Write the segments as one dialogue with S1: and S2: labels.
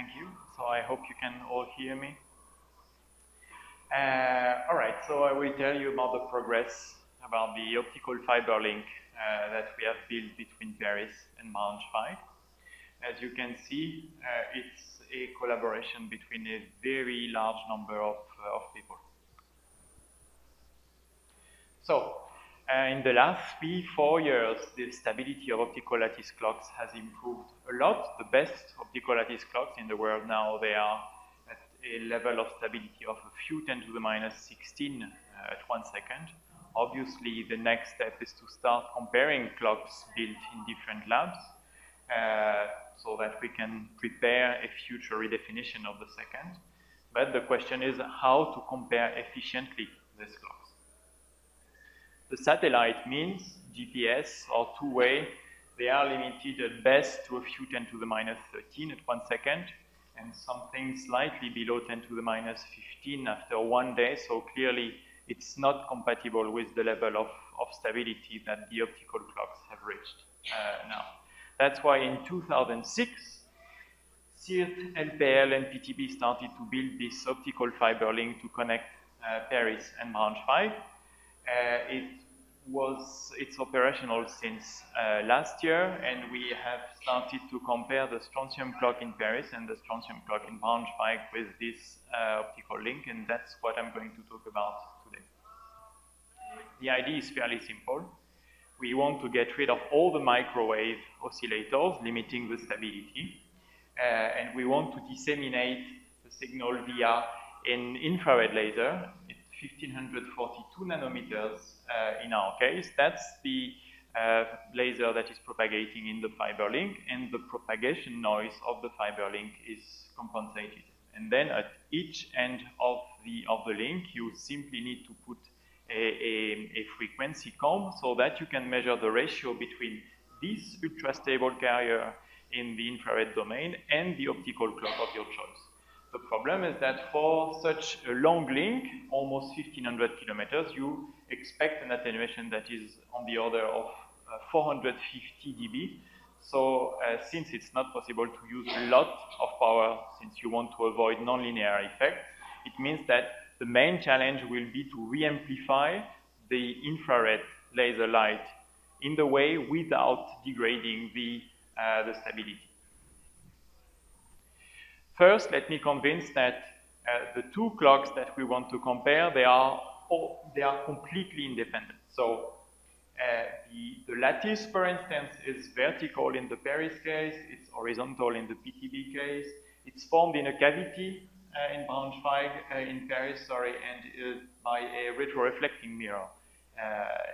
S1: Thank you. So I hope you can all hear me. All right, so I will tell you about the progress about the optical fiber link that we have built between Paris and Braunschweig. As you can see, it's a collaboration between a very large number of people. So, in the last 3-4 years, the stability of optical lattice clocks has improved a lot. The best optical lattice clocks in the world now, they are at a level of stability of a few 10 to the minus 16 at 1 second. Obviously, the next step is to start comparing clocks built in different labs so that we can prepare a future redefinition of the second. But the question is how to compare efficiently these clocks. The satellite means GPS or two-way, they are limited at best to a few 10 to the minus 13 at 1 second, and something slightly below 10 to the minus 15 after 1 day, so clearly it's not compatible with the level of stability that the optical clocks have reached now. That's why in 2006, CIRT, LPL, and PTB started to build this optical fiber link to connect Paris and Braunschweig. It's operational since last year, and we have started to compare the strontium clock in Paris and the strontium clock in Braunschweig with this optical link, and that's what I'm going to talk about today. The idea is fairly simple. We want to get rid of all the microwave oscillators limiting the stability, and we want to disseminate the signal via an infrared laser. 1542 nanometers in our case. That's the laser that is propagating in the fiber link, and the propagation noise of the fiber link is compensated. And then at each end of the link, you simply need to put a frequency comb so that you can measure the ratio between this ultra-stable carrier in the infrared domain and the optical clock of your choice. The problem is that for such a long link, almost 1500 kilometers, you expect an attenuation that is on the order of 450 dB. So since it's not possible to use a lot of power, since you want to avoid nonlinear effects, it means that the main challenge will be to re-amplify the infrared laser light in the way without degrading the stability. First, let me convince that the two clocks that we want to compare, they are completely independent. So the lattice, for instance, is vertical in the Paris case, it's horizontal in the PTB case, it's formed in a cavity in Braunschweig, in Paris, sorry, and by a retroreflecting mirror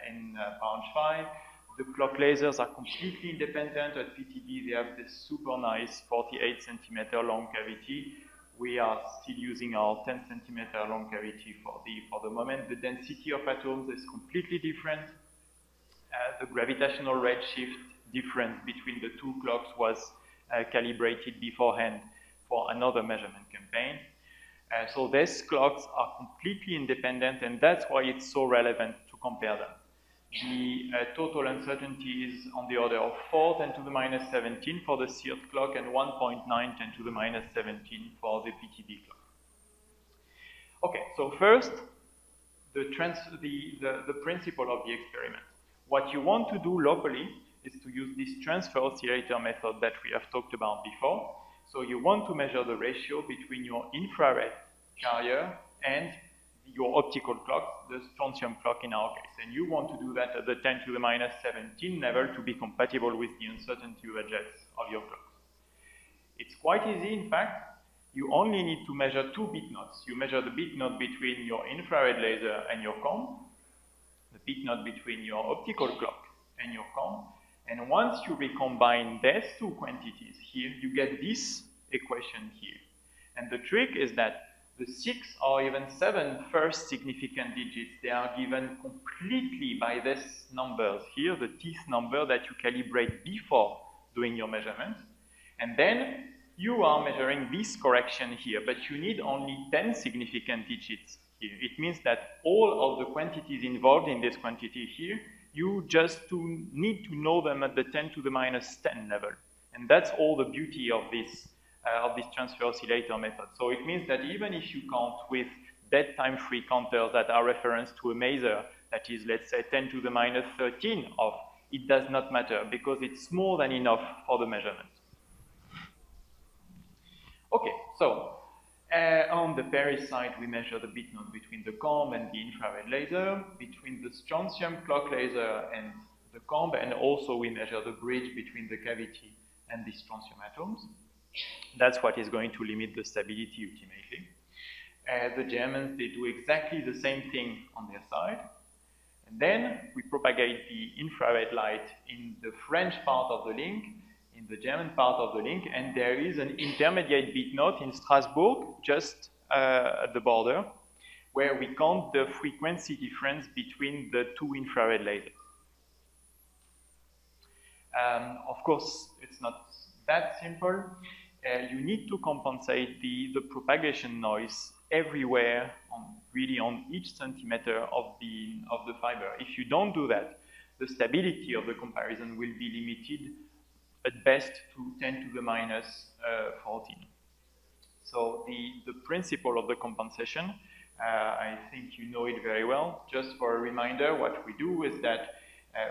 S1: in Braunschweig. The clock lasers are completely independent. At PTB, they have this super nice 48 centimeter long cavity. We are still using our 10 centimeter long cavity for the moment. The density of atoms is completely different. The gravitational redshift difference between the two clocks was calibrated beforehand for another measurement campaign. So these clocks are completely independent, and that's why it's so relevant to compare them. The total uncertainty is on the order of 4 10 to the minus 17 for the CIRT clock and 1.9 10 to the minus 17 for the PTB clock. Okay, so first, the principle of the experiment. What you want to do locally is to use this transfer oscillator method that we have talked about before. So you want to measure the ratio between your infrared carrier and your optical clock, the strontium clock in our case. And you want to do that at the 10 to the minus 17 level to be compatible with the uncertainty budgets of your clock. It's quite easy, in fact. You only need to measure two bit nodes. You measure the bit node between your infrared laser and your comb, the bit node between your optical clock and your comb, and once you recombine these two quantities here, you get this equation here. And the trick is that the 6 or even 7 first significant digits, they are given completely by these numbers here, the teeth number that you calibrate before doing your measurement. And then you are measuring this correction here, but you need only 10 significant digits here. It means that all of the quantities involved in this quantity here, you just need to know them at the 10 to the minus 10 level. And that's all the beauty of this of this transfer oscillator method. So it means that even if you count with dead time-free counters that are referenced to a maser that is, let's say, 10 to the minus 13 off, it does not matter because it's more than enough for the measurement. Okay, so on the Paris side, we measure the bit node between the comb and the infrared laser, between the strontium clock laser and the comb, and also we measure the bridge between the cavity and the strontium atoms. That's what is going to limit the stability ultimately. The Germans, they do exactly the same thing on their side. And then we propagate the infrared light in the French part of the link, in the German part of the link, and there is an intermediate bit node in Strasbourg, just at the border, where we count the frequency difference between the two infrared lasers. Of course, it's not that simple. You need to compensate the propagation noise everywhere, really on each centimeter of the fiber. If you don't do that, the stability of the comparison will be limited at best to 10 to the minus 14. So the principle of the compensation, I think you know it very well. Just for a reminder, what we do is that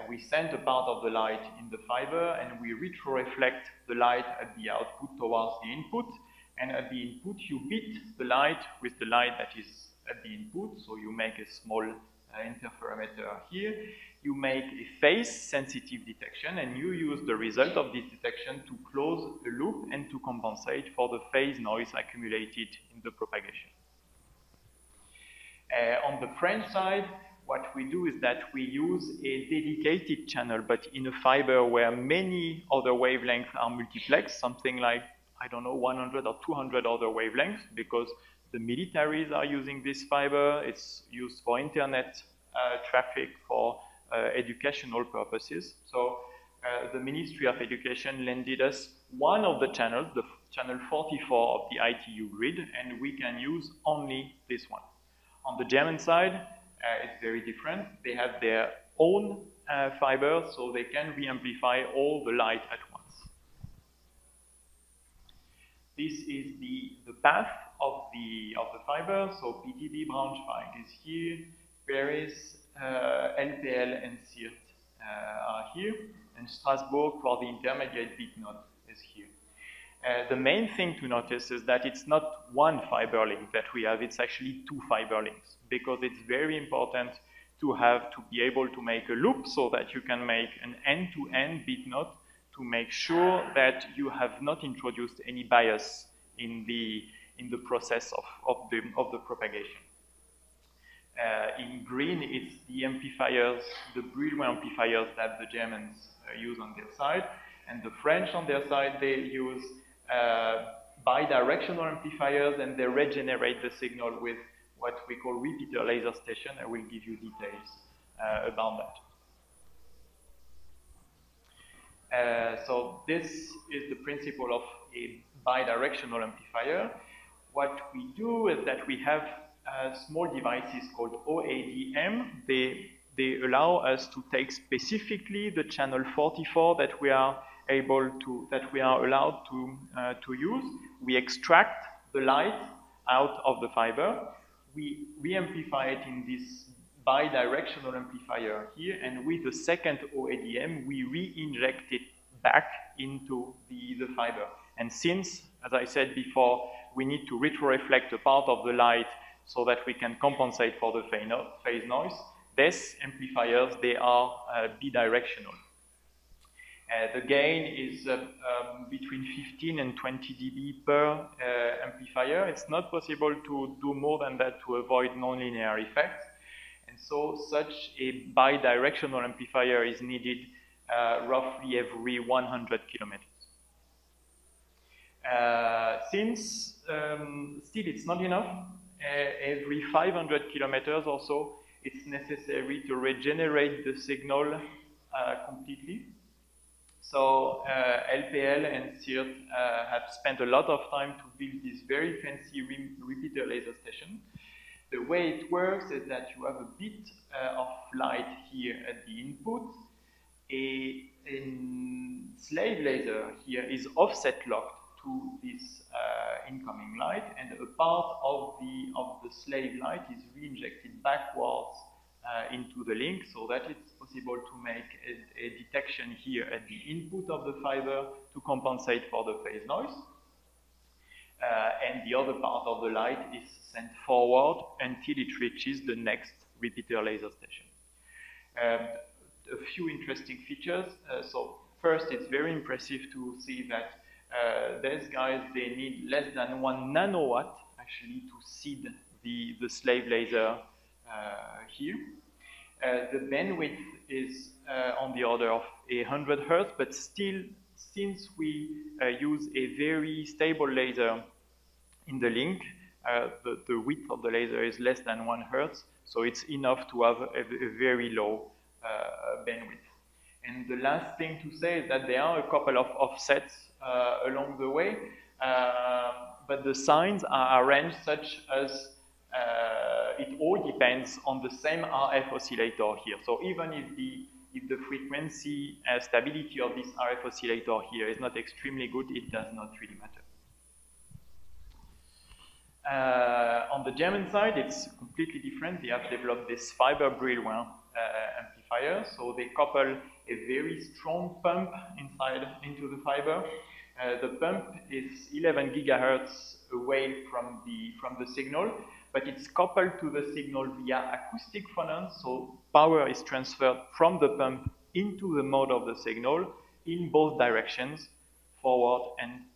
S1: we send a part of the light in the fiber and we retroreflect the light at the output towards the input. And at the input, you beat the light with the light that is at the input. So you make a small interferometer here. You make a phase-sensitive detection, and you use the result of this detection to close the loop and to compensate for the phase noise accumulated in the propagation. On the French side, what we do is that we use a dedicated channel, but in a fiber where many other wavelengths are multiplexed, something like, I don't know, 100 or 200 other wavelengths, because the militaries are using this fiber. It's used for internet traffic, for educational purposes. So the Ministry of Education lended us one of the channels, the channel 44 of the ITU grid, and we can use only this one. On the German side, it's very different. They have their own fiber, so they can re-amplify all the light at once. This is the path of the fiber. So PTB Braunschweig is here, Paris, LPL and CIRT are here, and Strasbourg for the intermediate bit node is here. The main thing to notice is that it's not one fiber link that we have, it's actually two fiber links, because it's very important to be able to make a loop so that you can make an end-to-end bit node to make sure that you have not introduced any bias in the process of the propagation. In green, it's the amplifiers, the Brillouin amplifiers that the Germans use on their side, and the French on their side, they use bidirectional amplifiers, and they regenerate the signal with what we call repeater laser station. I will give you details about that. So this is the principle of a bidirectional amplifier. What we do is that we have small devices called OADM. They allow us to take specifically the channel 44 that we are allowed to use. We extract the light out of the fiber. We re-amplify it in this bidirectional amplifier here, and with the second OADM, we re-inject it back into the fiber. And since, as I said before, we need to retroreflect a part of the light so that we can compensate for the phase noise, these amplifiers, they are bidirectional. The gain is between 15 and 20 dB per amplifier. It's not possible to do more than that to avoid nonlinear effects. And so such a bidirectional amplifier is needed roughly every 100 kilometers. Since still it's not enough, every 500 kilometers or so, it's necessary to regenerate the signal completely. So LPL and CIRT have spent a lot of time to build this very fancy repeater laser station. The way it works is that you have a bit of light here at the input. A slave laser here is offset locked to this incoming light, and a part of the slave light is reinjected backwards into the link, so that it's possible to make a detection here at the input of the fiber to compensate for the phase noise. And the other part of the light is sent forward until it reaches the next repeater laser station. A few interesting features. So first, it's very impressive to see that these guys, they need less than 1 nanowatt actually to seed the slave laser here. The bandwidth is on the order of 100 Hertz, but still, since we use a very stable laser in the link, the width of the laser is less than 1 Hertz, so it's enough to have a very low bandwidth. And the last thing to say is that there are a couple of offsets along the way, but the signs are arranged such as it all depends on the same RF oscillator here. So even if the frequency stability of this RF oscillator here is not extremely good, it does not really matter. On the German side, it's completely different. They have developed this fiber Brillouin amplifier, so they couple a very strong pump into the fiber. The pump is 11 gigahertz away from the signal, but it's coupled to the signal via acoustic phonons, so power is transferred from the pump into the mode of the signal in both directions, forward and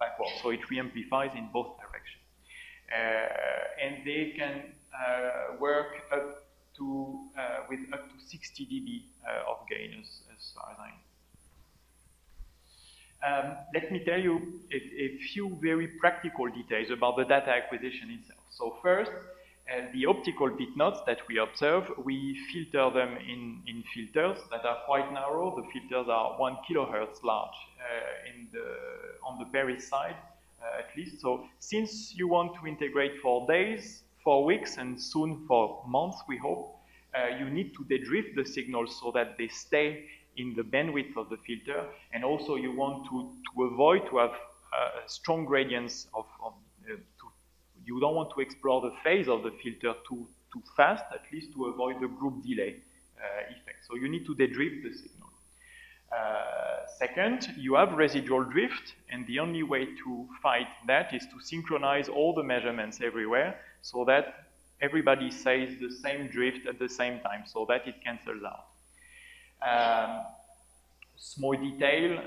S1: backward. So it re-amplifies in both directions. And they can work up to with up to 60 dB of gain, as far as I know. Let me tell you a few very practical details about the data acquisition itself. So first, the optical bit nodes that we observe, we filter them in filters that are quite narrow. The filters are 1 kilohertz large on the Paris side, at least. So since you want to integrate for days, for weeks, and soon for months, we hope, you need to dedrift the signals so that they stay in the bandwidth of the filter, and also you want to avoid to have strong gradients you don't want to explore the phase of the filter too fast, at least to avoid the group delay effect. So you need to dedrift the signal. Second, you have residual drift, and the only way to fight that is to synchronize all the measurements everywhere so that everybody says the same drift at the same time, so that it cancels out. Small detail,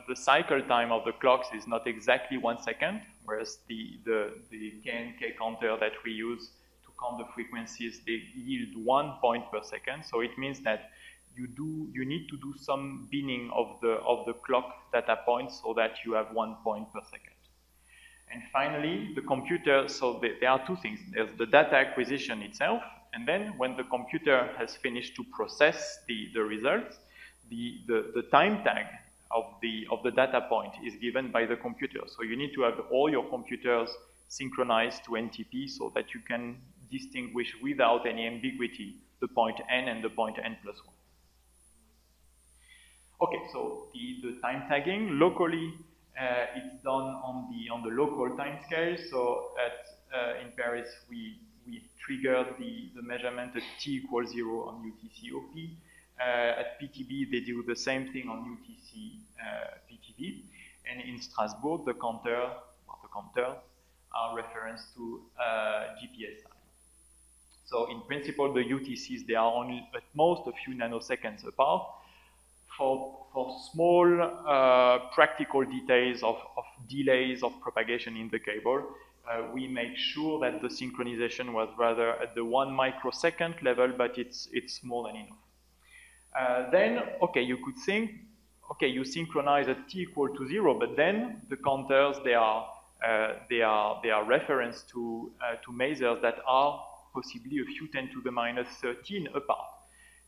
S1: the cycle time of the clocks is not exactly 1 second, whereas the KNK counter that we use to count the frequencies, they yield 1 point per second. So it means that you need to do some binning of the clock data points so that you have 1 point per second. And finally, the computer, so there are two things. There's the data acquisition itself, and then when the computer has finished to process the results, the time tag of the data point is given by the computer. So you need to have all your computers synchronized to NTP so that you can distinguish without any ambiguity the point n and the point n plus 1. Okay, so the time tagging locally, it's done on the local time scale. So in Paris, we triggered the measurement at t equals 0 on UTC OP. At PTB, they do the same thing on UTC PTB. And in Strasbourg, the counters are referenced to GPS time. So in principle, the UTCs, they are only at most a few nanoseconds apart. For small practical details of delays of propagation in the cable, we make sure that the synchronization was rather at the 1 microsecond level, but it's more than enough. Then, okay, you could think, okay, you synchronize at t equal to 0, but then the counters, they are referenced to masers that are possibly a few 10 to the minus 13 apart.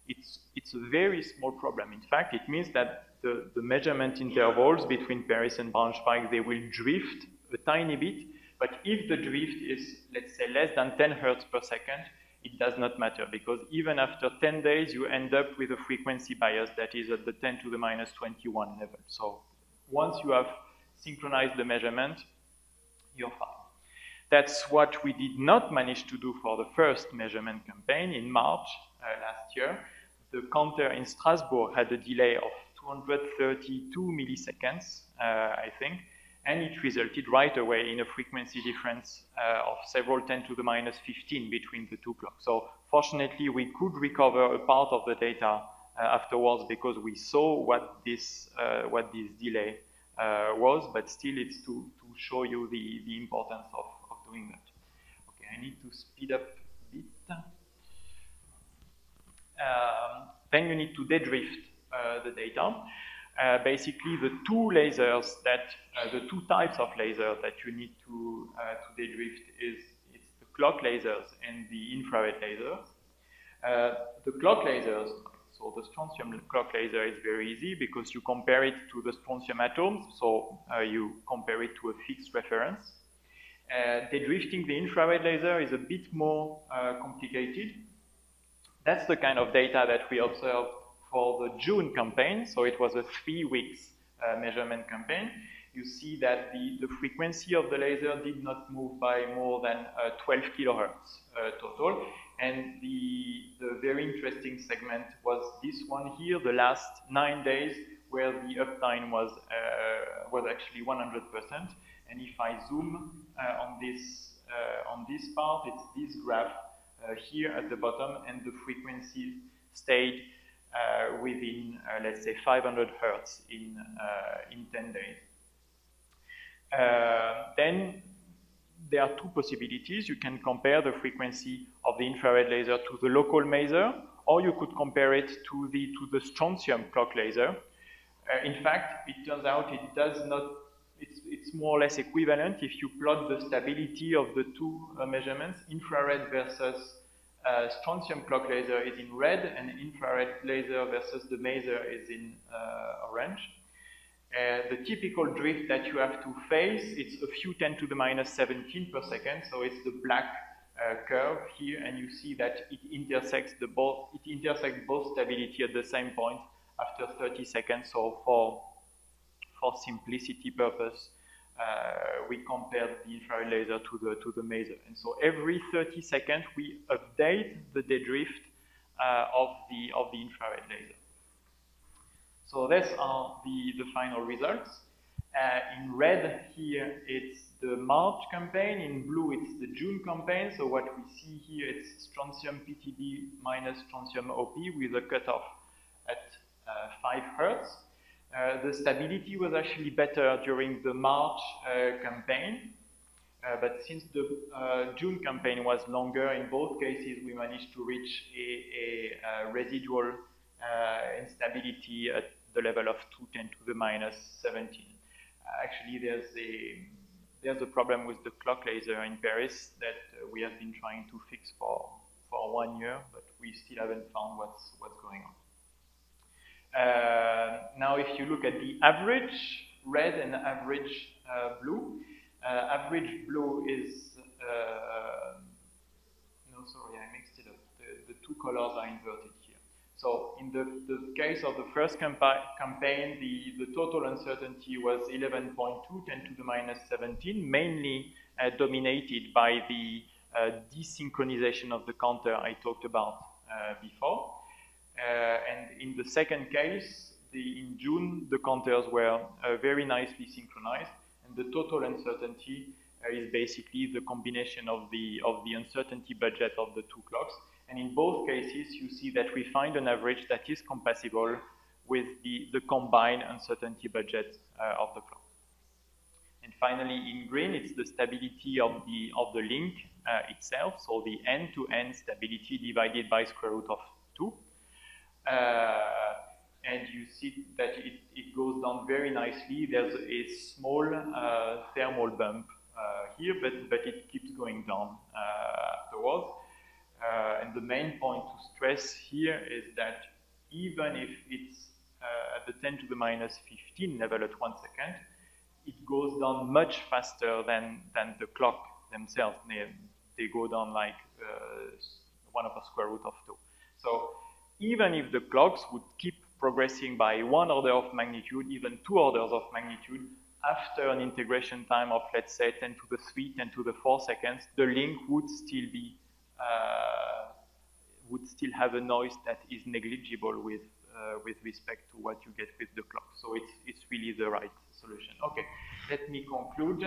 S1: It's a very small problem. In fact, it means that the measurement intervals between Paris and Braunschweig, they will drift a tiny bit, but if the drift is, let's say, less than 10 Hertz per second, it does not matter, because even after 10 days, you end up with a frequency bias that is at the 10 to the minus 21 level. So once you have synchronize the measurement, you're fine. That's what we did not manage to do for the first measurement campaign in March last year. The counter in Strasbourg had a delay of 232 milliseconds, I think, and it resulted right away in a frequency difference of several 10 to the minus 15 between the two clocks. So fortunately, we could recover a part of the data afterwards because we saw what this delay was, but still it's to show you the importance of doing that. Okay, I need to speed up a bit. Then you need to dedrift the data. Basically, the two lasers the two types of lasers that you need to dedrift it's the clock lasers and the infrared lasers. The clock lasers, so the strontium clock laser is very easy because you compare it to the strontium atoms, so you compare it to a fixed reference. Dedrifting the infrared laser is a bit more complicated. That's the kind of data that we observed for the June campaign, so it was a 3 weeks measurement campaign. You see that the frequency of the laser did not move by more than 12 kilohertz total, and the very interesting segment was this one here, the last 9 days, where the uptime was actually 100%. And if I zoom on this part, it's this graph here at the bottom, and the frequency stayed within, let's say, 500 hertz in 10 days. Then there are two possibilities. You can compare the frequency of the infrared laser to the local maser, or you could compare it to the strontium clock laser. In fact, it turns out it does not. It's more or less equivalent if you plot the stability of the two measurements. Infrared versus strontium clock laser is in red, and infrared laser versus the maser is in orange. The typical drift that you have to face, it's a few 10 to the minus 17 per second, so it's the black curve here, and you see that it intersects both stability at the same point after 30 seconds. So for simplicity purpose, we compared the infrared laser to the maser. And so every 30 seconds, we update the dedrift of the infrared laser. So these are the final results. In red here, it's the March campaign. In blue, it's the June campaign. So what we see here, it's strontium PTB minus strontium OP with a cutoff at 5 hertz. The stability was actually better during the March campaign, but since the June campaign was longer, in both cases we managed to reach a residual instability at the level of 210 to the minus 17. Actually, there's a problem with the clock laser in Paris that we have been trying to fix for 1 year, but we still haven't found what's going on. Now, if you look at the average red and average blue, average blue is, no, sorry, I mixed it up. The two colors are inverted here. So in the case of the first campaign, the total uncertainty was 11.2, 10 to the minus 17, mainly dominated by the desynchronization of the counter I talked about before. And in the second case, in June, the counters were very nicely synchronized, and the total uncertainty is basically the combination of the uncertainty budget of the two clocks. And in both cases, you see that we find an average that is compatible with the combined uncertainty budget of the clock. And finally, in green, it's the stability of the link itself, so the end-to-end stability divided by square root of 2. And you see that it goes down very nicely. There's a small thermal bump here, but it keeps going down afterwards. And the main point to stress here is that even if it's at the 10 to the minus 15 level at 1 second, it goes down much faster than the clock themselves. They go down like 1 over square root of 2. So even if the clocks would keep progressing by 1 order of magnitude, even 2 orders of magnitude, after an integration time of, let's say, 10 to the 3, 10 to the 4 seconds, the link would still be would still have a noise that is negligible with respect to what you get with the clock. So it's really the right solution. Okay, let me conclude.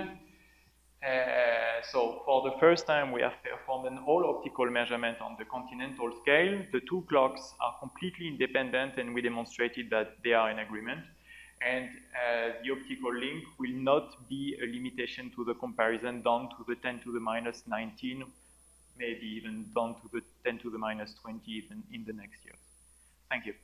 S1: So for the first time, we have performed an all-optical measurement on the continental scale. The two clocks are completely independent, and we demonstrated that they are in agreement. And the optical link will not be a limitation to the comparison down to the 10 to the minus 19, maybe even down to the 10 to the minus 20 even in the next years. Thank you.